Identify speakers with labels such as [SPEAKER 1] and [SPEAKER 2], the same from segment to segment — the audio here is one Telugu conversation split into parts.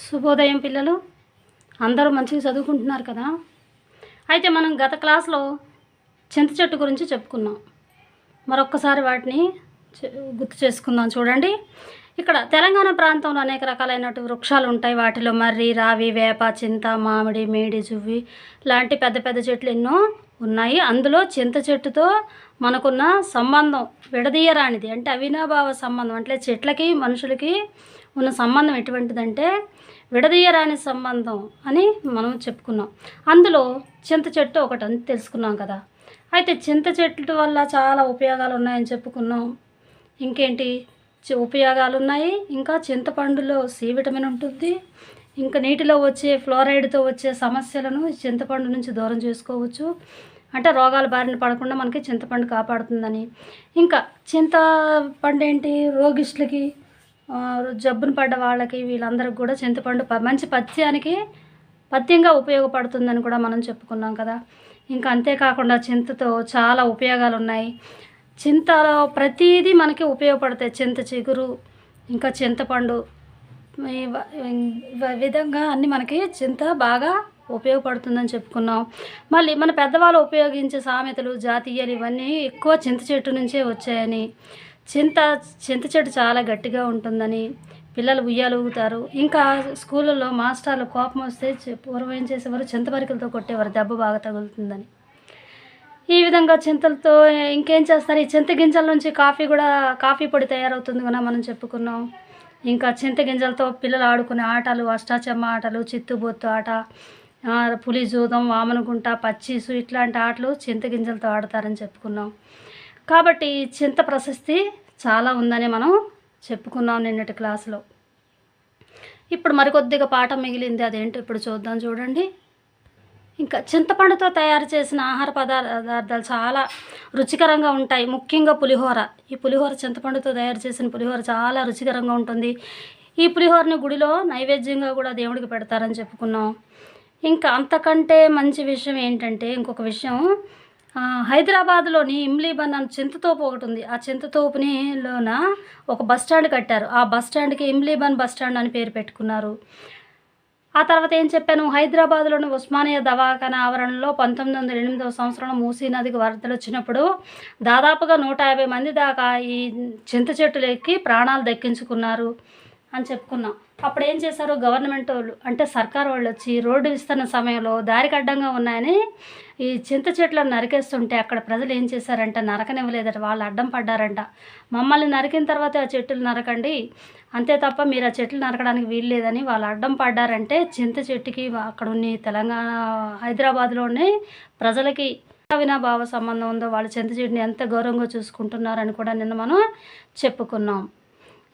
[SPEAKER 1] శుభోదయం పిల్లలు, అందరూ మంచిగా చదువుకుంటున్నారు కదా. అయితే మనం గత క్లాస్లో చింత చెట్టు గురించి చెప్పుకున్నాం. మరొక్కసారి వాటిని గుర్తు చేసుకుందాం. చూడండి, ఇక్కడ తెలంగాణ ప్రాంతంలో అనేక రకాలైనటువంటి వృక్షాలు ఉంటాయి. వాటిలో మర్రి, రావి, వేప, చింత, మామిడి, మేడి, జువ్వి లాంటి పెద్ద పెద్ద చెట్లు ఎన్నో ఉన్నాయి. అందులో చింత చెట్టుతో మనకున్న సంబంధం విడదీయరానిది, అంటే అవినాభావ సంబంధం. అంటే చెట్లకి మనుషులకి ఉన్న సంబంధం ఎటువంటిదంటే విడదీయరాని సంబంధం అని మనం చెప్పుకున్నాం. అందులో చింత చెట్టు ఒకటి అని తెలుసుకున్నాం కదా. అయితే చింత చెట్టు వల్ల చాలా ఉపయోగాలు ఉన్నాయని చెప్పుకున్నాం. ఇంకేంటి ఉపయోగాలు ఉన్నాయి? ఇంకా చింతపండులో సి విటమిన్ ఉంటుంది. ఇంకా నీటిలో వచ్చే ఫ్లోరైడ్తో వచ్చే సమస్యలను చింతపండు నుంచి దూరం చేసుకోవచ్చు. అంటే రోగాల బారిన పడకుండా మనకి చింతపండు కాపాడుతుందని. ఇంకా చింతపండు ఏంటి, రోగిష్టులకి, జబ్బును పడ్డ వాళ్ళకి, వీళ్ళందరికీ కూడా చింతపండు మంచి పథ్యంగా ఉపయోగపడుతుందని కూడా మనం చెప్పుకున్నాం కదా. ఇంకా అంతేకాకుండా చింతతో చాలా ఉపయోగాలు ఉన్నాయి. చింతలో ప్రతిదీ మనకి ఉపయోగపడతాయి. చింత చిగురు, ఇంకా చింతపండు, ఈ విధంగా అన్నీ మనకి చింత బాగా ఉపయోగపడుతుందని చెప్పుకున్నాం. మళ్ళీ మన పెద్దవాళ్ళు ఉపయోగించే సామెతలు, జాతీయాలు ఇవన్నీ ఎక్కువ చింత చెట్టు నుంచే వచ్చాయని, చింత చెట్టు చాలా గట్టిగా ఉంటుందని, పిల్లలు ఉయ్యాలుగుతారు. ఇంకా స్కూళ్ళల్లో మాస్టర్లు కోపం వస్తే పూర్వం ఏం చేసేవారు, చింతపరికలతో కొట్టేవారు, దెబ్బ బాగా తగులుతుందని. ఈ విధంగా చింతలతో ఇంకేం చేస్తారు, ఈ చింత గింజల నుంచి కాఫీ పొడి తయారవుతుంది కూడా మనం చెప్పుకున్నాం. ఇంకా చింత గింజలతో పిల్లలు ఆడుకునే ఆటలు, అష్టాచెమ్మ ఆటలు, చిత్తుబొత్తు ఆట, పులి జూదం, వామనగుంట, పచ్చీసు ఇట్లాంటి ఆటలు చింత గింజలతో ఆడతారని చెప్పుకున్నాం. కాబట్టి చింత ప్రశస్తి చాలా ఉందని మనం చెప్పుకున్నాం నిన్నటి క్లాసులో. ఇప్పుడు మరికొద్దిగా పాఠం మిగిలింది, అదేంటో ఇప్పుడు చూద్దాం. చూడండి, ఇంకా చింతపండుతో తయారు చేసిన ఆహార పదార్థాలు చాలా రుచికరంగా ఉంటాయి. ముఖ్యంగా పులిహోర. ఈ పులిహోర, చింతపండుతో తయారు చేసిన పులిహోర చాలా రుచికరంగా ఉంటుంది. ఈ పులిహోరని గుడిలో నైవేద్యంగా కూడా దేవుడికి పెడతారని చెప్పుకున్నాం. ఇంకా అంతకంటే మంచి విషయం ఏంటంటే, ఇంకొక విషయం, హైదరాబాద్లోని ఇమ్లీబన్ అని చింతతోపు ఒకటి ఉంది. ఆ చింతతోపునిలోన ఒక బస్ స్టాండ్ కట్టారు. ఆ బస్ స్టాండ్కి ఇమ్లీబన్ బస్ స్టాండ్ అని పేరు పెట్టుకున్నారు. ఆ తర్వాత ఏం చెప్పాను, హైదరాబాద్లోని ఉస్మానియా దవాఖానా ఆవరణలో 1908 సంవత్సరంలో మూసీ నదికి వరదలు వచ్చినప్పుడు దాదాపుగా 150 మంది దాకా ఈ చింత చెట్టులు ఎక్కి ప్రాణాలు దక్కించుకున్నారు అని చెప్పుకున్నాం. అప్పుడు ఏం చేశారు, గవర్నమెంట్ వాళ్ళు అంటే సర్కార్ వాళ్ళు వచ్చి రోడ్డు విస్తరణ సమయంలో దారికి అడ్డంగా ఉన్నాయని ఈ చింత చెట్లను నరికేస్తుంటే అక్కడ ప్రజలు ఏం చేశారంట, నరకనివ్వలేదట. వాళ్ళు అడ్డం పడ్డారంట. మమ్మల్ని నరికిన తర్వాత ఆ చెట్లు నరకండి, అంతే తప్ప మీరు ఆ చెట్లు నరకడానికి వీలు లేదని వాళ్ళు అడ్డం పడ్డారంటే, చింత చెట్టుకి అక్కడ ఉన్న తెలంగాణ హైదరాబాద్లోని ప్రజలకి అవినాభావ సంబంధం ఉందో, వాళ్ళు చింత చెట్టుని ఎంత గౌరవంగా చూసుకుంటున్నారని కూడా నిన్న మనం చెప్పుకున్నాం.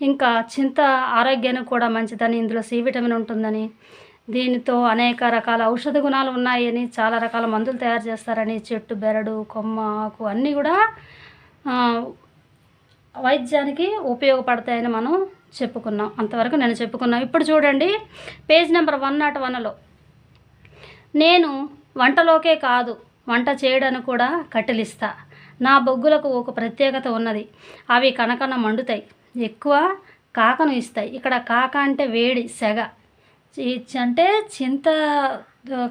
[SPEAKER 1] ఇంకా చింత ఆరోగ్యానికి కూడా మంచిదని, ఇందులో సి విటమిన్ ఉంటుందని, దీనితో అనేక రకాల ఔషధ గుణాలు ఉన్నాయని, చాలా రకాల మందులు తయారు చేస్తారని, చెట్టు బెరడు, కొమ్మ, ఆకు అన్నీ కూడా వైద్యానికి ఉపయోగపడతాయని మనం చెప్పుకున్నాం. అంతవరకు నేను చెప్పుకున్నాం. ఇప్పుడు చూడండి, పేజ్ నెంబర్ 101లో, నేను వంటలోకే కాదు వంట చేయడానికి కూడా కట్టెలిస్తా. నా బొగ్గులకు ఒక ప్రత్యేకత ఉన్నది, అవి కనకన మండుతాయి, ఎక్కువ కాకను ఇస్తాయి. ఇక్కడ కాక అంటే వేడి, సెగ. అంటే చింత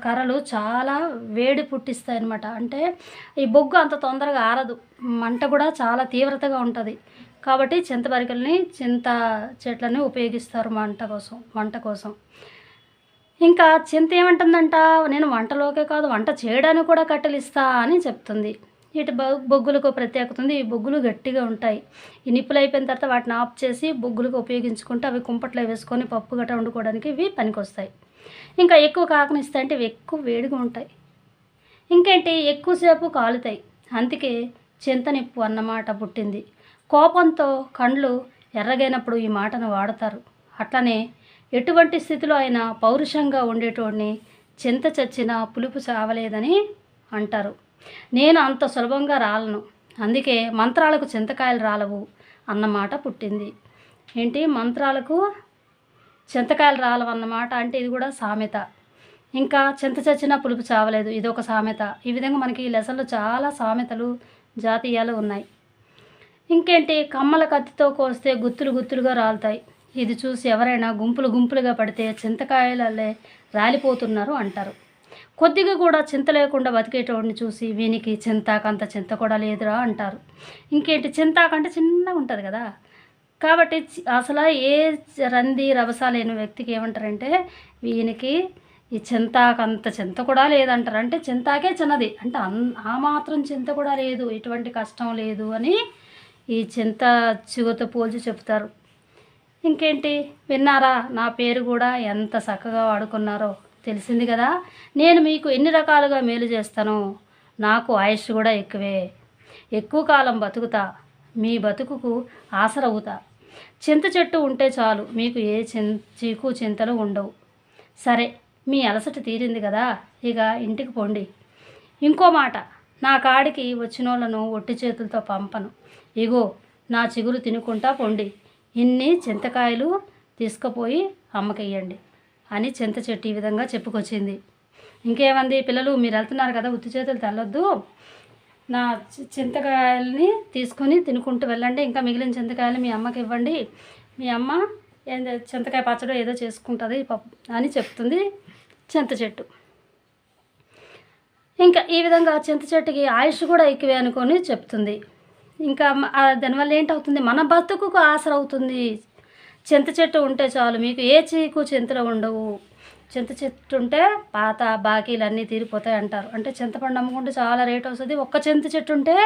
[SPEAKER 1] కర్రలు చాలా వేడి పుట్టిస్తాయి అన్నమాట. అంటే ఈ బొగ్గు అంత తొందరగా ఆరదు, మంట కూడా చాలా తీవ్రతగా ఉంటుంది. కాబట్టి చింత చెట్లని ఉపయోగిస్తారు వంట కోసం. ఇంకా చింత ఏమంటుందంట, నేను వంటలోకే కాదు వంట చేయడానికి కూడా కట్టెలిస్తా అని చెప్తుంది. ఇటు బొగ్గులకు ప్రత్యేకత ఉంది. ఈ బొగ్గులు గట్టిగా ఉంటాయి. ఈ నిప్పులు అయిపోయిన తర్వాత వాటిని ఆఫ్ చేసి బొగ్గులకు ఉపయోగించుకుంటే అవి కుంపట్లో వేసుకొని పప్పు గట్రా వండుకోవడానికి ఇవి పనికొస్తాయి. ఇంకా ఎక్కువ కాకనిస్తాయి అంటే ఇవి ఎక్కువ వేడిగా ఉంటాయి. ఇంకేంటి, ఎక్కువసేపు కాలుతాయి. అందుకే చింత నిప్పు అన్నమాట పుట్టింది. కోపంతో కండ్లు ఎర్రగైనప్పుడు ఈ మాటను వాడతారు. అట్లనే ఎటువంటి స్థితిలో అయినా పౌరుషంగా ఉండేటోడిని చింత చచ్చినా పులుపు చావలేదని అంటారు. నేను అంత సులభంగా రాలను, అందుకే మంత్రాలకు చింతకాయలు రాలవు అన్నమాట పుట్టింది. ఏంటి, మంత్రాలకు చింతకాయలు రాలవు అన్నమాట అంటే ఇది కూడా సామెత. ఇంకా చింత చచ్చినా పులుపు చావలేదు, ఇది ఒక సామెత. ఈ విధంగా మనకి ఈ లెసన్లో చాలా సామెతలు, జాతీయాలు ఉన్నాయి. ఇంకేంటి, కమ్మల కత్తితో కోస్తే గుత్తులుగా రాలుతాయి. ఇది చూసి ఎవరైనా గుంపులు గుంపులుగా పడితే చింతకాయలే రాలిపోతున్నారు అంటారు. కొద్దిగా కూడా చింత లేకుండా బతికేటోడిని చూసి వీనికి చింతాకంత చింత కూడా లేదురా అంటారు. ఇంకేంటి, చింతాకంటే చిన్నగా ఉంటుంది కదా, కాబట్టి అసలు ఏ రంది రభస లేని వ్యక్తికి ఏమంటారంటే వీనికి ఈ చింతాకంత చింత కూడా లేదంటారు. అంటే చింతాకే చిన్నది, అంటే ఆ మాత్రం చింత కూడా లేదు, ఎటువంటి కష్టం లేదు అని ఈ చింత చిగురుతో పోల్చి చెప్తారు. ఇంకేంటి, విన్నారా? నా పేరు కూడా ఎంత చక్కగా వాడుకున్నారో తెలిసింది కదా. నేను మీకు ఎన్ని రకాలుగా మేలు చేస్తానో, నాకు ఆయుష్ కూడా ఎక్కువే, ఎక్కువ కాలం బతుకుతా, మీ బతుకుకు ఆసరవుతా. చింత చెట్టు ఉంటే చాలు, మీకు ఏ చీకు చింతలు ఉండవు. సరే, మీ అలసట తీరింది కదా, ఇక ఇంటికి పొండి. ఇంకో మాట, నా కాడికి వచ్చినోళ్ళను ఒట్టి చేతులతో పంపను. ఇగో నా చిగురు తినుకుంటా పొండి. ఇన్ని చింతకాయలు తీసుకుపోయి అమ్మకెయ్యండి అని చింత చెట్టు ఈ విధంగా చెప్పుకొచ్చింది. ఇంకేమంది, పిల్లలు మీరు వెళ్తున్నారు కదా, ఉత్తి చేతులు తెల్లొద్దు, నా చింతకాయలని తీసుకొని తినుకుంటూ వెళ్ళండి. ఇంకా మిగిలిన చింతకాయలు మీ అమ్మకి ఇవ్వండి, మీ అమ్మ చింతకాయ పచ్చడి ఏదో చేసుకుంటుంది అని చెప్తుంది చింత చెట్టు. ఇంకా ఈ విధంగా చింత చెట్టుకి ఆయుష్ కూడా ఎక్కువే అనుకొని చెప్తుంది. ఇంకా దానివల్ల ఏంటవుతుంది, మన బతుకుకు ఆసర అవుతుంది. చింత చెట్టు ఉంటే చాలు, మీకు ఏ చీకు చింతలు ఉండవు. చింత చెట్టు ఉంటే పాత బాకీలు అన్నీ తీరిపోతాయి అంటారు. అంటే చింతపండు అమ్ముకుంటే చాలా రేట్ వస్తుంది, ఒక్క చింత చెట్టు ఉంటే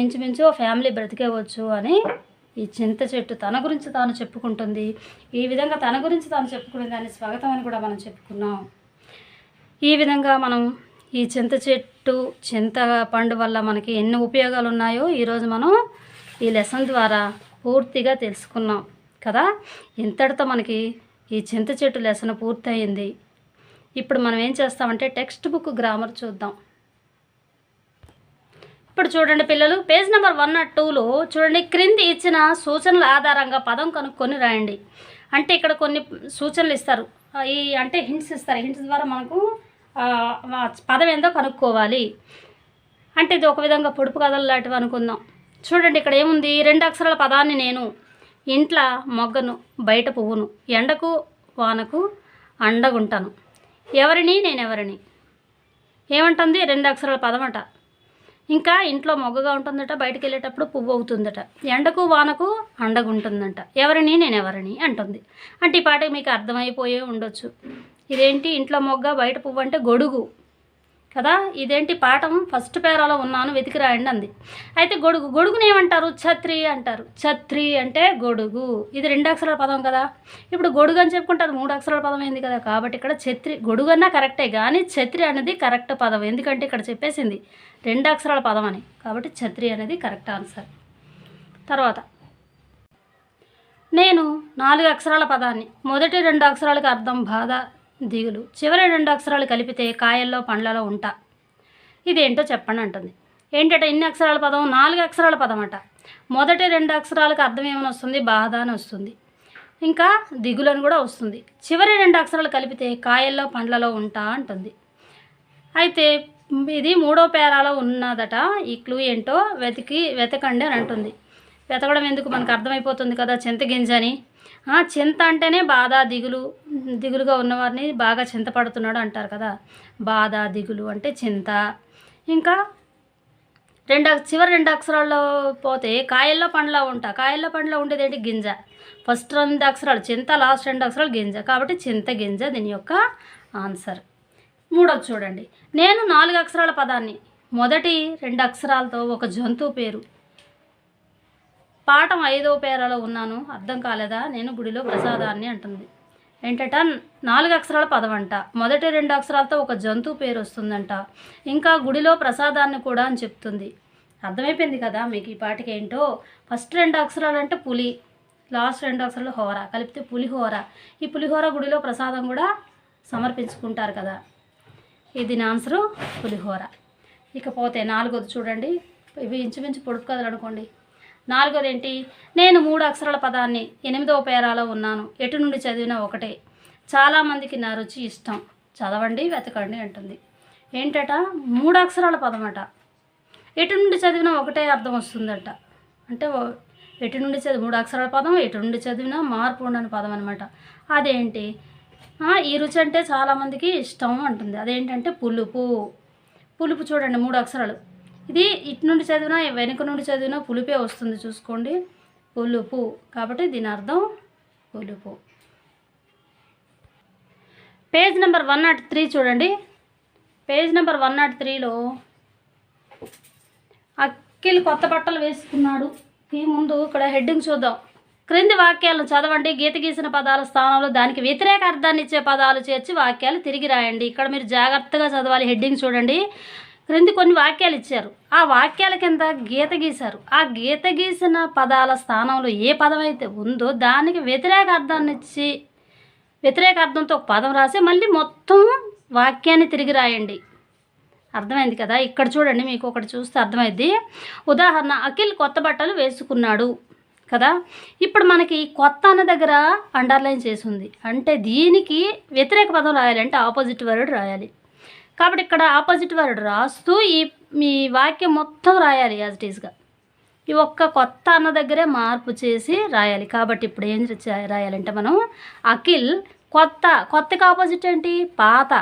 [SPEAKER 1] ఇంచుమించు ఫ్యామిలీ బ్రతికేవచ్చు అని ఈ చింత చెట్టు తన గురించి తాను చెప్పుకుంటుంది. ఈ విధంగా తన గురించి తాను చెప్పుకునే దాన్ని స్వాగతం అని కూడా మనం చెప్పుకున్నాం. ఈ విధంగా మనం ఈ చింత చెట్టు చింత పండు వల్ల మనకి ఎన్ని ఉపయోగాలు ఉన్నాయో ఈరోజు మనం ఈ లెసన్ ద్వారా పూర్తిగా తెలుసుకున్నాం కదా. ఇంతటితో మనకి ఈ చింత చెట్టు లెసన్ పూర్తయింది. ఇప్పుడు మనం ఏం చేస్తామంటే టెక్స్ట్ బుక్ గ్రామర్ చూద్దాం. ఇప్పుడు చూడండి పిల్లలు, పేజ్ నెంబర్ 102లో చూడండి, క్రింది ఇచ్చిన సూచనల ఆధారంగా పదం కనుక్కొని రాయండి. అంటే ఇక్కడ కొన్ని సూచనలు ఇస్తారు, ఈ అంటే హింట్స్ ఇస్తారు. హింట్స్ ద్వారా మనకు పదం ఏందో కనుక్కోవాలి. అంటే ఇది ఒక విధంగా పొడుపు కథలు లాంటివి అనుకుందాం. చూడండి, ఇక్కడ ఏముంది, 2 అక్షరాల పదాన్ని నేను, ఇంట్లో మొగ్గను, బయట పువ్వును, ఎండకు వానకు అండగుంటాను, ఎవరిని నేనెవరిని. ఏమంటుంది, 2 అక్షరాల పదం అట. ఇంకా ఇంట్లో మొగ్గగా ఉంటుందట, బయటకు వెళ్ళేటప్పుడు పువ్వు అవుతుందట, ఎండకు వానకు అండగుంటుందంట, ఎవరిని నేనెవరిని అంటుంది. అంటే ఈ పాటకి మీకు అర్థమైపోయే ఉండొచ్చు. ఇదేంటి, ఇంట్లో మొగ్గ బయట పువ్వు అంటే గొడుగు కదా. ఇదేంటి, పాఠం ఫస్ట్ పేరాలో ఉన్నాను, వెతికి రాయండి అంది. అయితే గొడుగుని ఏమంటారు, ఛత్రి అంటారు. ఛత్రి అంటే గొడుగు. ఇది 2 అక్షరాల పదం కదా. ఇప్పుడు గొడుగు అని చెప్పుకుంటారు, 3 అక్షరాల పదం అయింది కదా. కాబట్టి ఇక్కడ ఛత్రి, గొడుగు అన్నా కరెక్టే, కానీ ఛత్రి అనేది కరెక్ట్ పదం. ఎందుకంటే ఇక్కడ చెప్పేసింది 2 అక్షరాల పదం అని, కాబట్టి ఛత్రి అనేది కరెక్ట్ ఆన్సర్. తర్వాత, నేను 4 అక్షరాల పదాన్ని, మొదటి 2 అక్షరాలకు అర్థం బాధ దిగులు, చివరి 2 అక్షరాలు కలిపితే కాయల్లో పండ్లలో ఉంటా. ఇదేంటో చెప్పండి అంటుంది. ఏంటంటే ఎన్ని అక్షరాల పదం, 4 అక్షరాల పదం అట. మొదటి 2 అక్షరాలకు అర్థం ఏమని వస్తుంది, బాధ అని వస్తుంది, ఇంకా దిగులు అని కూడా వస్తుంది. చివరి 2 అక్షరాలు కలిపితే కాయల్లో పండ్లలో ఉంటా అంటుంది. అయితే ఇది 3వ పేరాలో ఉన్నదట. ఈ క్లూ ఏంటో వెతకండి అని అంటుంది. వెతకడం ఎందుకు, మనకు అర్థమైపోతుంది కదా, చింత గింజ అని. చింత అంటేనే బాధ దిగులుగా ఉన్నవారిని బాగా చింతపడుతున్నాడు అంటారు కదా. బాధ దిగులు అంటే చింత. ఇంకా చివరి 2 అక్షరాల్లో పోతే కాయల్లో పండ్లో ఉంటా. కాయల్లో పండ్లో ఉండేది ఏంటి, గింజ. ఫస్ట్ 2 అక్షరాలు చింత, లాస్ట్ 2 అక్షరాలు గింజ, కాబట్టి చింత గింజ దీని యొక్క ఆన్సర్. 3వది చూడండి, నేను 4 అక్షరాల పదాన్ని, మొదటి 2 అక్షరాలతో ఒక జంతువు పేరు. పాఠం 5వ పేరాలో ఉన్నాను, అర్థం కాలేదా, నేను గుడిలో ప్రసాదాన్ని అంటుంది. ఏంటంట, 4 అక్షరాల పదం అంట, మొదటి 2 అక్షరాలతో ఒక జంతువు పేరు వస్తుందంట, ఇంకా గుడిలో ప్రసాదాన్ని కూడా అని చెప్తుంది. అర్థమైపోయింది కదా మీకు ఈ పాటికి ఏంటో. ఫస్ట్ 2 అక్షరాలు అంటే పులి, లాస్ట్ 2 అక్షరాలు హోర, కలిపితే పులిహోర. ఈ పులిహోర గుడిలో ప్రసాదం కూడా సమర్పించుకుంటారు కదా. ఇది నా ఆన్సరు, పులిహోర. ఇకపోతే 4వది చూడండి, ఇవి ఇంచుమించు పొడుపు కథలు అనుకోండి. 4వది ఏంటి, నేను 3 అక్షరాల పదాన్ని, 8వ పేరాలో ఉన్నాను, ఎటు నుండి చదివినా ఒకటే, చాలామందికి నా రుచి ఇష్టం, చదవండి వెతకండి అంటుంది. ఏంటట, 3 అక్షరాల పదం అట, ఎటు నుండి చదివినా ఒకటే అర్థం వస్తుందట. అంటే ఎటు నుండి చదివి 3 అక్షరాల పదం, ఎటు నుండి చదివినా మార్పు ఉండని పదం అనమాట. అదేంటి? ఈ రుచి అంటే చాలామందికి ఇష్టం అంటుంది. అదేంటంటే పులుపు. పులుపు చూడండి 3 అక్షరాలు. ఇది ఇటు నుండి చదివినా వెనుక నుండి చదివినా పులుపే వస్తుంది చూసుకోండి. పులుపు. కాబట్టి దీని అర్థం పులుపు. పేజ్ నెంబర్ 103 చూడండి. పేజ్ నెంబర్ 103లో అఖిల్ కొత్త బట్టలు వేసుకున్నాడు. ఈ ముందు ఇక్కడ హెడ్డింగ్ చూద్దాం. క్రింది వాక్యాలను చదవండి. గీత గీసిన పదాల స్థానంలో దానికి వ్యతిరేక అర్థాన్ని ఇచ్చే పదాలు చేర్చి వాక్యాలు తిరిగి రాయండి. ఇక్కడ మీరు జాగ్రత్తగా చదవాలి. హెడ్డింగ్ చూడండి. క్రింది కొన్ని వాక్యాలు ఇచ్చారు. ఆ వాక్యాల కింద గీత గీశారు. ఆ గీత గీసిన పదాల స్థానంలో ఏ పదం అయితే ఉందో దానికి వ్యతిరేక అర్థాన్ని ఇచ్చి వ్యతిరేక అర్థంతో ఒక పదం రాసి మళ్ళీ మొత్తం వాక్యాన్ని తిరిగి రాయండి. అర్థమైంది కదా? ఇక్కడ చూడండి, మీకు ఒకటి చూస్తే అర్థమైంది. ఉదాహరణ, అఖిల్ కొత్త బట్టలు వేసుకున్నాడు కదా. ఇప్పుడు మనకి కొత్త అన్న దగ్గర అండర్లైన్ చేసి ఉంది. అంటే దీనికి వ్యతిరేక పదం రాయాలి, అంటే ఆపోజిట్ వర్డ్ రాయాలి. కాబట్టి ఇక్కడ ఆపోజిట్ వర్డ్ రాస్తూ మీ వాక్యం మొత్తం రాయాలి యాజ్ ఇట్ ఈస్గా. ఈ ఒక్క కొత్త అన్న దగ్గరే మార్పు చేసి రాయాలి. కాబట్టి ఇప్పుడు ఏం రాయాలంటే మనం అఖిల్ కొత్తకి ఆపోజిట్ ఏంటి? పాత.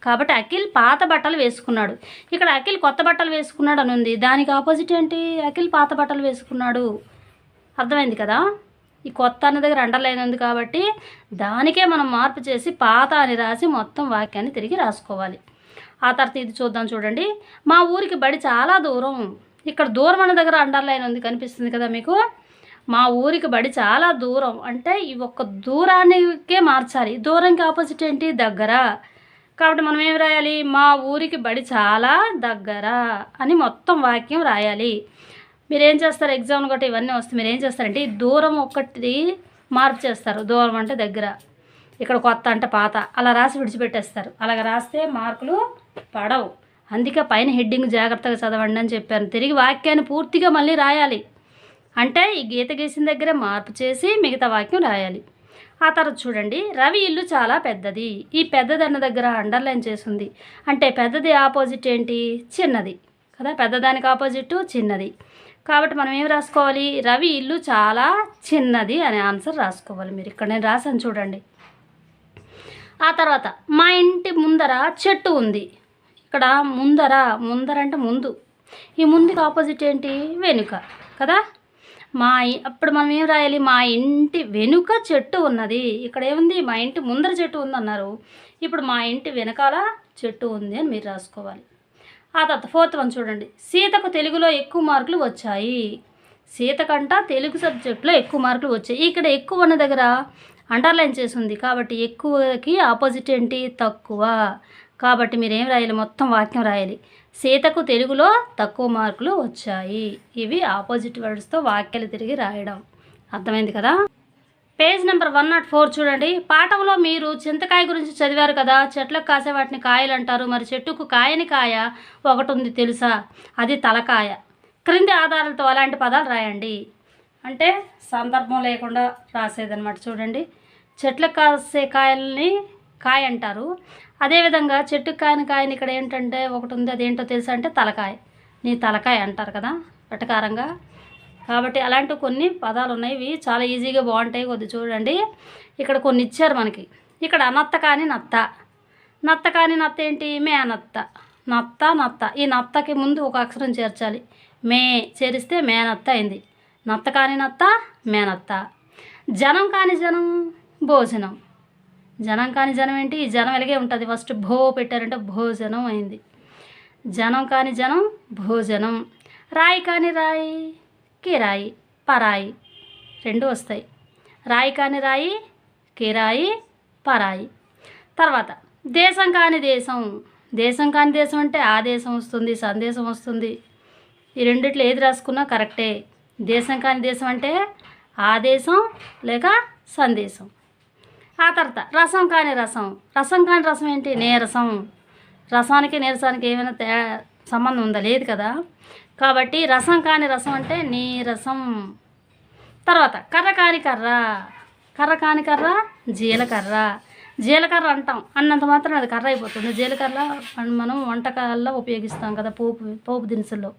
[SPEAKER 1] కాబట్టి అఖిల్ పాత బట్టలు వేసుకున్నాడు. ఇక్కడ అఖిల్ కొత్త బట్టలు వేసుకున్నాడు అని ఉంది. దానికి ఆపోజిట్ ఏంటి? అఖిల్ పాత బట్టలు వేసుకున్నాడు. అర్థమైంది కదా? ఈ కొత్త అన్న దగ్గర అండర్లైన్ ఉంది కాబట్టి దానికే మనం మార్పు చేసి పాత అని రాసి మొత్తం వాక్యాన్ని తిరిగి రాసుకోవాలి. ఆ తర్వాత ఇది చూద్దాం చూడండి. మా ఊరికి బడి చాలా దూరం. ఇక్కడ దూరం అన్న దగ్గర అండర్లైన్ ఉంది, కనిపిస్తుంది కదా మీకు. మా ఊరికి బడి చాలా దూరం అంటే ఈ ఒక్క దూరానికే మార్చాలి. దూరంకి ఆపోజిట్ ఏంటి? దగ్గర. కాబట్టి మనం ఏం రాయాలి? మా ఊరికి బడి చాలా దగ్గర అని మొత్తం వాక్యం రాయాలి. మీరేం చేస్తారు? ఎగ్జామ్ గట్రా ఇవన్నీ వస్తే మీరు ఏం చేస్తారంటే ఈ దూరం ఒక్కటి మార్పు చేస్తారు. దూరం అంటే దగ్గర, ఇక్కడ కొత్త అంటే పాత, అలా రాసి విడిచిపెట్టేస్తారు. అలాగ రాస్తే మార్కులు పడవు. అందుకే పైన హెడ్డింగ్ జాగ్రత్తగా చదవండి అని చెప్పాను. తిరిగి వాక్యాన్ని పూర్తిగా మళ్ళీ రాయాలి. అంటే ఈ గీత గీసిన దగ్గరే మార్పు చేసి మిగతా వాక్యం రాయాలి. ఆ తర్వాత చూడండి, రవి ఇల్లు చాలా పెద్దది. ఈ పెద్దది అన్న దగ్గర అండర్లైన్ చేసింది. అంటే పెద్దది ఆపోజిట్ ఏంటి? చిన్నది కదా. పెద్దదానికి ఆపోజిట్ చిన్నది. కాబట్టి మనం ఏం రాసుకోవాలి? రవి ఇల్లు చాలా చిన్నది అనే ఆన్సర్ రాసుకోవాలి. మీరు ఇక్కడ నేను రాసాను చూడండి. ఆ తర్వాత మా ఇంటి ముందర చెట్టు ఉంది. ఇక్కడ ముందర అంటే ముందు. ఈ ముందుకి ఆపోజిట్ ఏంటి? వెనుక కదా. అప్పుడు మనం ఏం రాయాలి? మా ఇంటి వెనుక చెట్టు ఉన్నది. ఇక్కడ ఏముంది? మా ఇంటి ముందర చెట్టు ఉంది అన్నారు. ఇప్పుడు మా ఇంటి వెనకాల చెట్టు ఉంది అని మీరు రాసుకోవాలి. ఆ తర్వాత 4th వన్ చూడండి. సీతకు తెలుగులో ఎక్కువ మార్కులు వచ్చాయి. సీతకంట తెలుగు సబ్జెక్టులో ఎక్కువ మార్కులు వచ్చాయి. ఇక్కడ ఎక్కువ ఉన్న దగ్గర అండర్లైన్ చేసి ఉంది. కాబట్టి ఎక్కువకి ఆపోజిట్ ఏంటి? తక్కువ. కాబట్టి మీరు ఏం రాయాలి? మొత్తం వాక్యం రాయాలి. సీతకు తెలుగులో తక్కువ మార్కులు వచ్చాయి. ఇవి ఆపోజిట్ వర్డ్స్తో వాక్యాలు తిరిగి రాయడం. అర్థమైంది కదా? పేజ్ నెంబర్ 104 చూడండి. పాఠంలో మీరు చింతకాయ గురించి చదివారు కదా. చెట్లకు కాసే వాటిని కాయలు అంటారు. మరి చెట్టుకు కాయని కాయ ఒకటి ఉంది తెలుసా? అది తలకాయ. క్రింది ఆధారాలతో అలాంటి పదాలు రాయండి. అంటే సందర్భం లేకుండా రాసేదన్నమాట. చూడండి, చెట్లకు కాసే కాయల్ని కాయ అంటారు. అదేవిధంగా చెట్టుకు కాయని కాయని ఇక్కడ ఏంటంటే ఒకటి ఉంది, అదేంటో తెలుసా అంటే తలకాయ. నీ తలకాయ అంటారు కదా వెటకారంగా. కాబట్టి అలాంటి కొన్ని పదాలు ఉన్నాయి. ఇవి చాలా ఈజీగా బాగుంటాయి. కొద్ది చూడండి, ఇక్కడ కొన్ని ఇచ్చారు మనకి. ఇక్కడ నత్త కాని నత్త. నత్త కాని నత్త ఏంటి? మేనత్త. నత్త. ఈ నత్తకి ముందు ఒక అక్షరం చేర్చాలి. మే చేరిస్తే మేనత్త అయింది. నత్త కాని నత్త మేనత్త. జనం కాని జనం భోజనం. జనం కాని జనం ఏంటి? ఈ జనం ఎలాగే ఉంటుంది. ఫస్ట్ భో పెట్టారంటే భోజనం అయింది. జనం కాని జనం భోజనం. రాయి కాని రాయి కిరాయి పరాయి. రెండు వస్తాయి. రాయి కాని రాయి కిరాయి పరాయి. తర్వాత దేశం కాని దేశం. దేశం కాని దేశం అంటే ఆ దేశం వస్తుంది, సందేశం వస్తుంది. ఈ రెండిట్లో ఏది రాసుకున్నా కరెక్టే. దేశం కాని దేశం అంటే ఆ దేశం లేక సందేశం. ఆ తర్వాత రసం కాని రసం. రసం కాని రసం ఏంటి? నీరసం. రసానికి నీరసానికి ఏమైనా సంబంధం ఉందా? లేదు కదా. కాబట్టి రసం కాని రసం అంటే నీరసం. తర్వాత కర్ర కాని కర్ర. కర్ర కాని కర్ర జీలకర్ర. జీలకర్ర అంటాం, అన్నంత మాత్రం అది కర్ర అయిపోతుంది. జీలకర్ర మనం వంటకాల్లో ఉపయోగిస్తాం కదా, పోపు దినుసుల్లో.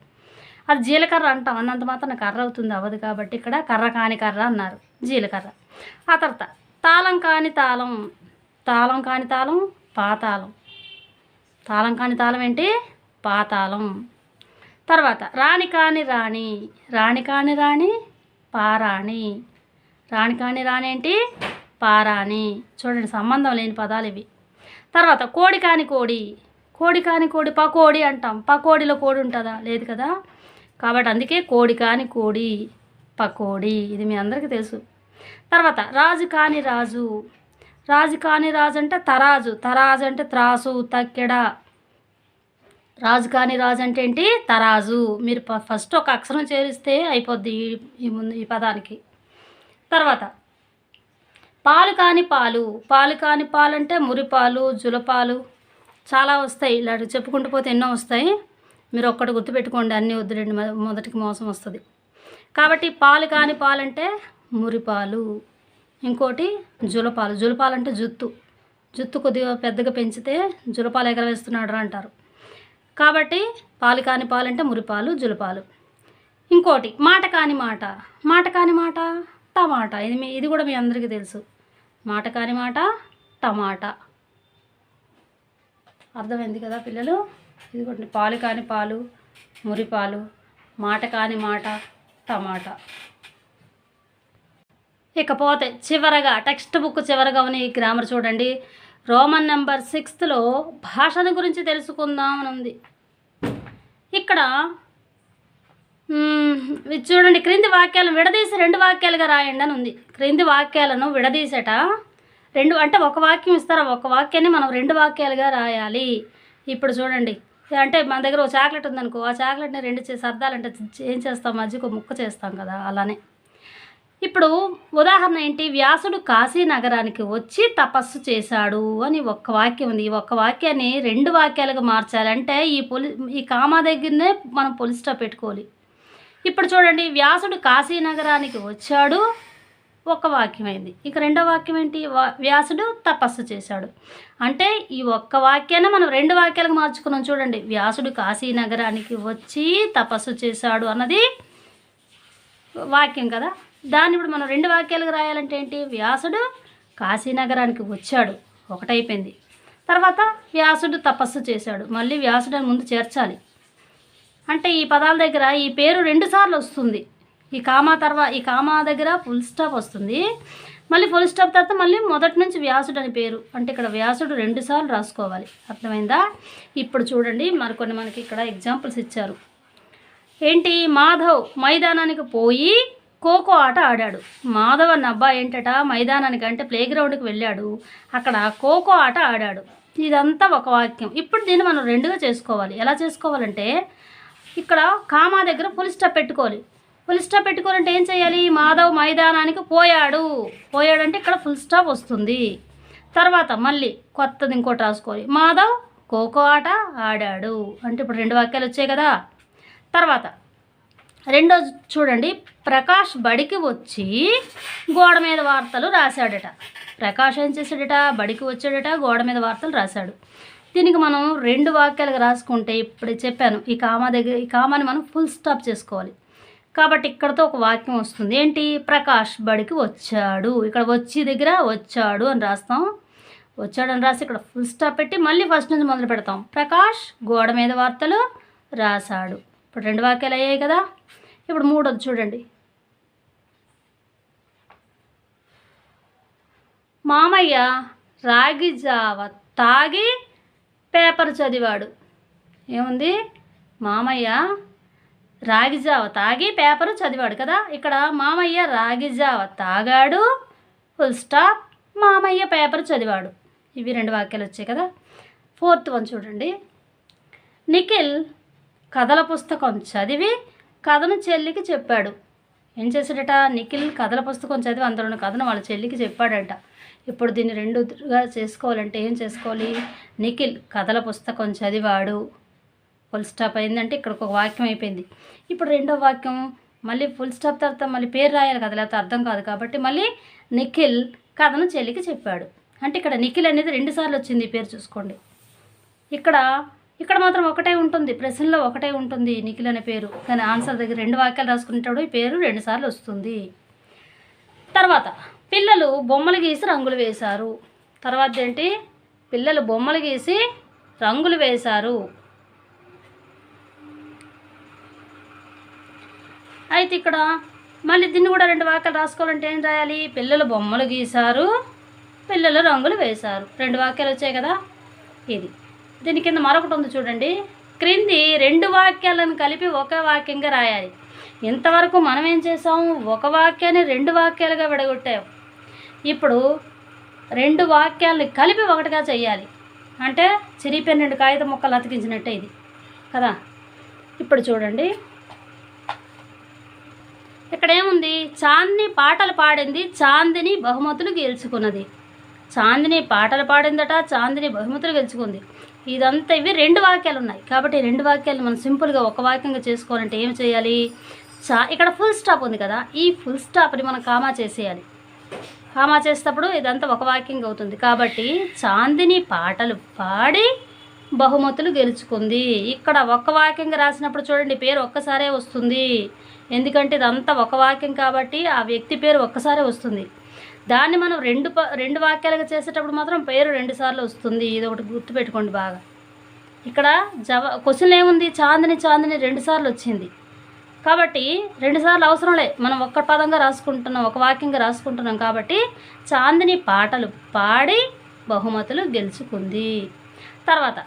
[SPEAKER 1] అది జీలకర్ర అంటాం, అన్నంత మాత్రం కర్ర అవుతుంది అవ్వదు, కాబట్టి ఇక్కడ కర్ర కాని కర్ర అన్నారు, జీలకర్ర. ఆ తర్వాత తాళం కాని తాళం, తాళం కాని తాళం పాతాళం, తాళం కాని తాళం ఏంటి? పాతాళం. తర్వాత రాణి కాని రాణి, రాణి కాని రాణి పారాణి, రాణి కాని రాణి ఏంటి? పారాణి. చూడండి సంబంధం లేని పదాలు ఇవి. తర్వాత కోడి కాని కోడి, కోడి కాని కోడి పకోడి అంటాం, పకోడీలో కోడి ఉంటుందా? లేదు కదా, కాబట్టి అందుకే కోడి కాని కోడి పకోడి, ఇది మీ అందరికీ తెలుసు. తర్వాత రాజు కాని రాజు, రాజు కాని రాజు అంటే తరాజు, తరాజు అంటే త్రాసు తక్కెడ, రాజు కాని రాజు అంటే ఏంటి? తరాజు. మీరు ఫస్ట్ ఒక అక్షరం చేరిస్తే అయిపోద్ది ఈ పదానికి. తర్వాత పాలు కాని పాలు, పాలు కాని పాలు అంటే మురిపాలు, జులపాలు చాలా వస్తాయి, ఇలా చెప్పుకుంటూ పోతే ఎన్నో వస్తాయి. మీరు ఒక్కటి గుర్తుపెట్టుకోండి, అన్నీ వద్దులేండి, మొదటికి మోసం వస్తుంది. కాబట్టి పాలు కాని పాలు అంటే మురిపాలు. ఇంకోటి జులపాలు, జులపాలు అంటే జుత్తు, జుత్తు కొద్దిగా పెద్దగా పెంచితే జులపాలు ఎగరవేస్తున్నాడు అంటారు. కాబట్టి పాలు కాని పాలు అంటే మురిపాలు, జులపాలు. ఇంకోటి మాట కాని మాట, మాట కాని మాట టమాటా, ఇది కూడా మీ అందరికీ తెలుసు. మాట కాని మాట టమాటా. అర్థమైంది కదా పిల్లలు? ఇది కూడా పాలు కాని పాలు మురిపాలు, మాట కాని మాట టమాటా. ఇకపోతే చివరగా టెక్స్ట్ బుక్ చివరగా ఉన్న ఈ గ్రామర్ చూడండి. రోమన్ నెంబర్ 6లో భాషను గురించి తెలుసుకుందాం అని ఉంది. ఇక్కడ చూడండి, క్రింది వాక్యాలను విడదీసి 2 వాక్యాలుగా రాయండి అని ఉంది. క్రింది వాక్యాలను విడదీసేట 2 అంటే ఒక వాక్యం ఇస్తారా, ఒక వాక్యాన్ని మనం 2 వాక్యాలుగా రాయాలి. ఇప్పుడు చూడండి, అంటే మన దగ్గర ఒక చాక్లెట్ ఉందనుకో, ఆ చాక్లెట్ని 2 సర్దాలంటే ఏం చేస్తాం? మధ్యకు ముక్క చేస్తాం కదా, అలానే. ఇప్పుడు ఉదాహరణ ఏంటి? వ్యాసుడు కాశీ నగరానికి వచ్చి తపస్సు చేశాడు అని ఒక్క వాక్యం ఉంది. ఈ ఒక్క వాక్యాన్ని 2 వాక్యాలుగా మార్చాలంటే ఈ కామా దగ్గరనే మనం పులి స్టాప్ పెట్టుకోవాలి. ఇప్పుడు చూడండి, వ్యాసుడు కాశీ నగరానికి వచ్చాడు ఒక వాక్యం అయింది. ఇక రెండో వాక్యం ఏంటి? వ్యాసుడు తపస్సు చేశాడు. అంటే ఈ ఒక్క వాక్యాన్ని మనం 2 వాక్యాలకు మార్చుకున్నాం. చూడండి, వ్యాసుడు కాశీ నగరానికి వచ్చి తపస్సు చేశాడు అన్నది వాక్యం కదా, దాన్ని ఇప్పుడు మనం 2 వాక్యాలుగా రాయాలంటే ఏంటి? వ్యాసుడు కాశీ నగరానికి వచ్చాడు ఒకటైపోయింది. తర్వాత వ్యాసుడు తపస్సు చేశాడు, మళ్ళీ వ్యాసుడు అని ముందు చేర్చాలి. అంటే ఈ పదాల దగ్గర ఈ పేరు 2 సార్లు వస్తుంది. ఈ కామా దగ్గర ఫుల్ స్టాప్ వస్తుంది, మళ్ళీ ఫుల్ స్టాప్ తర్వాత మళ్ళీ మొదటి నుంచి వ్యాసుడు అని పేరు. అంటే ఇక్కడ వ్యాసుడు 2 సార్లు రాసుకోవాలి. అర్థమైందా? ఇప్పుడు చూడండి, మనకి ఇక్కడ ఎగ్జాంపుల్స్ ఇచ్చారు. ఏంటి? మాధవ్ మైదానానికి పోయి ఖోఖో ఆట ఆడాడు. మాధవ్ అన్న అబ్బాయి ఏంటట, మైదానానికి అంటే ప్లే గ్రౌండ్కి వెళ్ళాడు, అక్కడ ఖోఖో ఆట ఆడాడు. ఇదంతా ఒక వాక్యం. ఇప్పుడు దీన్ని మనం 2గా చేసుకోవాలి. ఎలా చేసుకోవాలంటే, ఇక్కడ కామా దగ్గర ఫుల్ స్టాప్ పెట్టుకోవాలి. ఫుల్ స్టాప్ పెట్టుకోవాలంటే ఏం చేయాలి? మాధవ్ మైదానానికి పోయాడు అంటే ఇక్కడ ఫుల్ స్టాప్ వస్తుంది. తర్వాత మళ్ళీ కొత్తది ఇంకోటి రాసుకోవాలి. మాధవ్ ఖోఖో ఆట ఆడాడు అంటే ఇప్పుడు 2 వాక్యాలు వచ్చాయి కదా. తర్వాత రెండోది చూడండి, ప్రకాష్ బడికి వచ్చి గోడ మీద వార్తలు రాశాడట. ప్రకాష్ ఏం చేశాడట? బడికి వచ్చాడట, గోడ మీద వార్తలు రాశాడు. దీనికి మనం 2 వాక్యాలుగా రాసుకుంటే, ఇప్పుడు చెప్పాను, ఈ కామాని మనం ఫుల్ స్టాప్ చేసుకోవాలి. కాబట్టి ఇక్కడతో ఒక వాక్యం వస్తుంది. ఏంటి? ప్రకాష్ బడికి వచ్చాడు. ఇక్కడ వచ్చి దగ్గర వచ్చాడు అని రాస్తాం. వచ్చాడు అని రాసి ఇక్కడ ఫుల్ స్టాప్ పెట్టి మళ్ళీ ఫస్ట్ నుంచి మొదలు పెడతాం. ప్రకాష్ గోడ మీద వార్తలు రాశాడు. ఇప్పుడు 2 వాక్యాలు అయ్యాయి కదా. ఇప్పుడు మూడోది చూడండి, మామయ్య రాగి జావ తాగి పేపర్ చదివాడు. ఏముంది? మామయ్య రాగి జావ తాగి పేపర్ చదివాడు కదా. ఇక్కడ మామయ్య రాగి జావ తాగాడు ఫుల్ స్టాప్, మామయ్య పేపర్ చదివాడు. ఇవి 2 వాక్యాలు వచ్చాయి కదా. 4th వన్ చూడండి, నిఖిల్ కథల పుస్తకం చదివి కథను చెల్లికి చెప్పాడు. ఏం చేశాడట? నిఖిల్ కథల పుస్తకం చదివి అందులోని కథను వాళ్ళ చెల్లికి చెప్పాడట. ఇప్పుడు దీన్ని 2గా చేసుకోవాలంటే ఏం చేసుకోవాలి? నిఖిల్ కథల పుస్తకం చదివాడు ఫుల్ స్టాప్ అయిందంటే ఇక్కడ ఒక వాక్యం అయిపోయింది. ఇప్పుడు 2వ వాక్యం మళ్ళీ ఫుల్ స్టాప్ తర్వాత మళ్ళీ పేరు రాయాలి కదా, లేకపోతే అర్థం కాదు. కాబట్టి మళ్ళీ నిఖిల్ కథను చెల్లికి చెప్పాడు. అంటే ఇక్కడ నిఖిల్ అనేది 2 సార్లు వచ్చింది ఈ పేరు చూసుకోండి. ఇక్కడ ఇక్కడ మాత్రం ఒకటే ఉంటుంది, ప్రశ్నలో ఒకటే ఉంటుంది నిఖిల్ అనే పేరు, కానీ ఆన్సర్ దగ్గర 2 వాక్యాలు రాసుకునేటప్పుడు ఈ పేరు 2 సార్లు వస్తుంది. తర్వాత పిల్లలు బొమ్మలు గీసి రంగులు వేశారు. తర్వాత ఏంటి, పిల్లలు బొమ్మలు గీసి రంగులు వేశారు. అయితే ఇక్కడ మళ్ళీ దీన్ని కూడా 2 వాక్యాలు రాసుకోవాలంటే ఏం రాయాలి, పిల్లలు బొమ్మలు గీశారు, పిల్లలు రంగులు వేశారు. 2 వాక్యాలు వచ్చాయి కదా. ఇది దీని కింద మరొకటి ఉంది చూడండి, క్రింది 2 వాక్యాలను కలిపి ఒక వాక్యంగా రాయాలి. ఇంతవరకు మనం ఏం చేసాము, ఒక వాక్యాన్ని 2 వాక్యాలుగా విడగొట్టాము. ఇప్పుడు 2 వాక్యాలని కలిపి ఒకటిగా చేయాలి. అంటే చిరిగిపోయిన 2 కాగితం ముక్కలు అతికించినట్టే ఇది కదా. ఇప్పుడు చూడండి, ఇక్కడ ఏముంది, చాందిని పాటలు పాడింది, చాందిని బహుమతులు గెలుచుకున్నది. చాందిని పాటలు పాడిందట, చాందిని బహుమతులు గెలుచుకుంది. ఇదంతా ఇవి 2 వాక్యాలు ఉన్నాయి కాబట్టి 2 వాక్యాలు మనం సింపుల్గా ఒక వాక్యంగా చేసుకోవాలంటే ఏం చేయాలి, ఇక్కడ ఫుల్ స్టాప్ ఉంది కదా, ఈ ఫుల్ స్టాప్ని మనం కామా చేసేయాలి. కామా చేసేటప్పుడు ఇదంతా ఒక వాక్యంగా అవుతుంది. కాబట్టి చాందిని పాటలు పాడి బహుమతులు గెలుచుకుంది. ఇక్కడ ఒక వాక్యంగా రాసినప్పుడు చూడండి పేరు ఒక్కసారే వస్తుంది, ఎందుకంటే ఇదంతా ఒక వాక్యం కాబట్టి ఆ వ్యక్తి పేరు ఒక్కసారే వస్తుంది. దాన్ని మనం 2 వాక్యాలుగా చేసేటప్పుడు మాత్రం పేరు 2 సార్లు వస్తుంది. ఇది ఒకటి గుర్తుపెట్టుకోండి బాగా. ఇక్కడ క్వశ్చన్ ఏముంది, చాందిని 2 సార్లు వచ్చింది కాబట్టి 2 సార్లు అవసరం లే, మనం ఒక్క పదంగా రాసుకుంటున్నాం, ఒక వాక్యంగా రాసుకుంటున్నాం కాబట్టి చాందిని పాటలు పాడి బహుమతులు గెలుచుకుంది. తర్వాత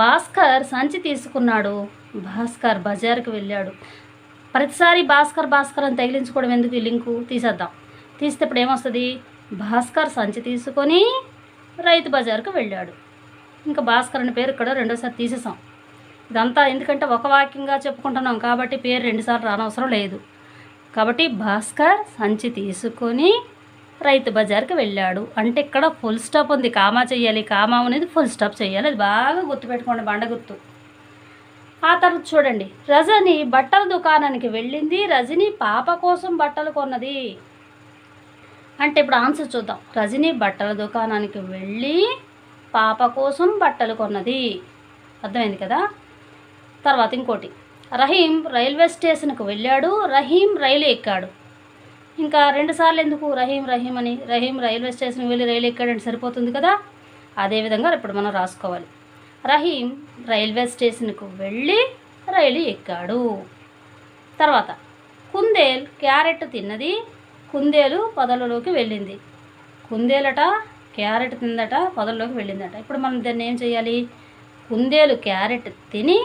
[SPEAKER 1] భాస్కర్ సంచి తీసుకున్నాడు, భాస్కర్ బజార్కి వెళ్ళాడు. ప్రతిసారి భాస్కర్ అని తగిలించుకోవడం ఎందుకు, ఈ లింకు తీసేద్దాం. తీస్తే ఇప్పుడు ఏమొస్తుంది, భాస్కర్ సంచి తీసుకొని రైతు బజార్కు వెళ్ళాడు. ఇంకా భాస్కర్ అనే పేరు ఇక్కడ 2సారి తీసేసాం. ఇదంతా ఎందుకంటే ఒక వాక్యంగా చెప్పుకుంటున్నాం కాబట్టి పేరు 2 సార్లు రానవసరం లేదు. కాబట్టి భాస్కర్ సంచి తీసుకొని రైతు బజార్కి వెళ్ళాడు అంటే ఇక్కడ ఫుల్ స్టాప్ ఉంది, కామా చేయాలి. కామా అనేది ఫుల్ స్టాప్ చేయాలి, అది బాగా గుర్తుపెట్టుకోండి, బండ గుర్తు. ఆ తర్వాత చూడండి, రజని బట్టల దుకాణానికి వెళ్ళింది, రజని పాప కోసం బట్టలు కొన్నది. అంటే ఇప్పుడు ఆన్సర్ చూద్దాం. రజని బట్టల దుకాణానికి వెళ్ళి పాప కోసం బట్టలు కొన్నది, అర్థమైంది కదా. తర్వాత ఇంకోటి, రహీం రైల్వే స్టేషన్కు వెళ్ళాడు, రహీం రైలు ఎక్కాడు. ఇంకా 2 సార్లు ఎందుకు రహీం అని, రహీం రైల్వే స్టేషన్కి వెళ్ళి రైలు ఎక్కాడంటే సరిపోతుంది కదా. అదేవిధంగా ఇప్పుడు మనం రాసుకోవాలి, రహీం రైల్వే స్టేషన్కు వెళ్ళి రైలు ఎక్కాడు. తర్వాత కుందేల్ క్యారెట్ తిన్నది, కుందేలు పొదలలోకి వెళ్ళింది. కుందేలట క్యారెట్ తిందట, పొదల్లోకి వెళ్ళిందట. ఇప్పుడు మనం దాన్ని ఏం చేయాలి, కుందేలు క్యారెట్ తిని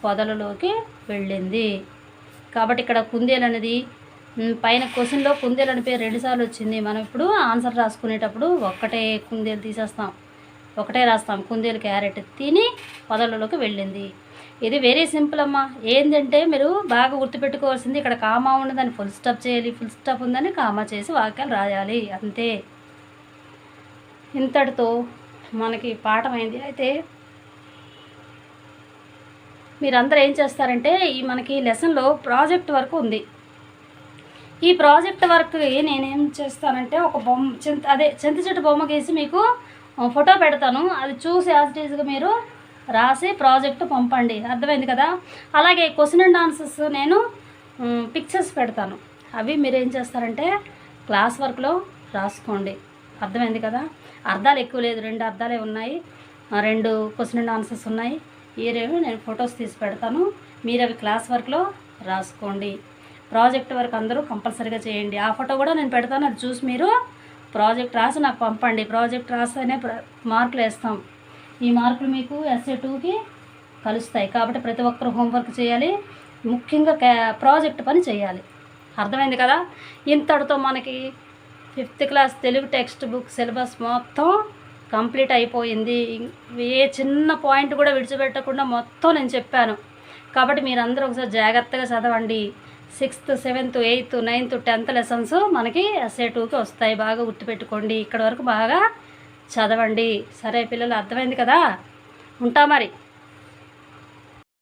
[SPEAKER 1] పొదలలోకి వెళ్ళింది. కాబట్టి ఇక్కడ కుందేలు అనేది పైన క్వశ్చన్లో కుందేలు అనే పేరు 2 సార్లు వచ్చింది. మనం ఇప్పుడు ఆన్సర్ రాసుకునేటప్పుడు ఒక్కటే కుందేలు తీసేస్తాం, ఒకటే రాస్తాం, కుందేలు క్యారెట్ తిని పొదలలోకి వెళ్ళింది. ఇది వెరీ సింపుల్ అమ్మా. ఏంటంటే మీరు బాగా గుర్తుపెట్టుకోవాల్సింది, ఇక్కడ కామా ఉన్నదని ఫుల్ స్టాప్ చేయాలి, ఫుల్ స్టాప్ ఉందని కామా చేసి వాక్యాలు రాయాలి, అంతే. ఇంతటితో మనకి పాఠమైంది. అయితే మీరందరూ ఏం చేస్తారంటే ఈ మనకి లెసన్లో ప్రాజెక్ట్ వర్క్ ఉంది. ఈ ప్రాజెక్ట్ వర్క్కి నేనేం చేస్తానంటే ఒక చింత చెట్టు బొమ్మ గీసి మీకు ఫోటో పెడతాను, అది చూసి యాజ్ ఇట్ ఈజ్గా మీరు రాసి ప్రాజెక్ట్ పంపండి, అర్థమైంది కదా. అలాగే క్వశ్చన్ అండ్ ఆన్సర్స్ నేను పిక్చర్స్ పెడతాను, అవి మీరు ఏం చేస్తారంటే క్లాస్ వర్క్లో రాసుకోండి, అర్థమైంది కదా. అర్థాలు ఎక్కువ లేదు, 2 అర్థాలే ఉన్నాయి, 2 క్వశ్చన్ అండ్ ఆన్సర్స్ ఉన్నాయి. ఈ రేపు నేను ఫొటోస్ తీసి పెడతాను, మీరు అవి క్లాస్ వర్క్లో రాసుకోండి. ప్రాజెక్ట్ వర్క్ అందరూ కంపల్సరీగా చేయండి. ఆ ఫోటో కూడా నేను పెడతాను, అది చూసి మీరు ప్రాజెక్ట్ రాసి నాకు పంపండి. ప్రాజెక్ట్ రాస్తేనే మార్కులు వేస్తాం. ఈ మార్కులు మీకు SA2కి కలుస్తాయి. కాబట్టి ప్రతి ఒక్కరు హోంవర్క్ చేయాలి, ముఖ్యంగా ప్రాజెక్ట్ పని చేయాలి, అర్థమైంది కదా. ఇంతటితో మనకి 5th class Telugu text book syllabus మొత్తం కంప్లీట్ అయిపోయింది. ఏ చిన్న పాయింట్ కూడా విడిచిపెట్టకుండా మొత్తం నేను చెప్పాను. కాబట్టి మీరందరూ ఒకసారి జాగ్రత్తగా చదవండి. 6th, 7th, 8th, 9th, 10th lessons మనకి SA2కి వస్తాయి, బాగా గుర్తుపెట్టుకోండి. ఇక్కడ వరకు బాగా చదవండి. సరే పిల్లలు, అర్థమైంది కదా. ఉంటా మరి.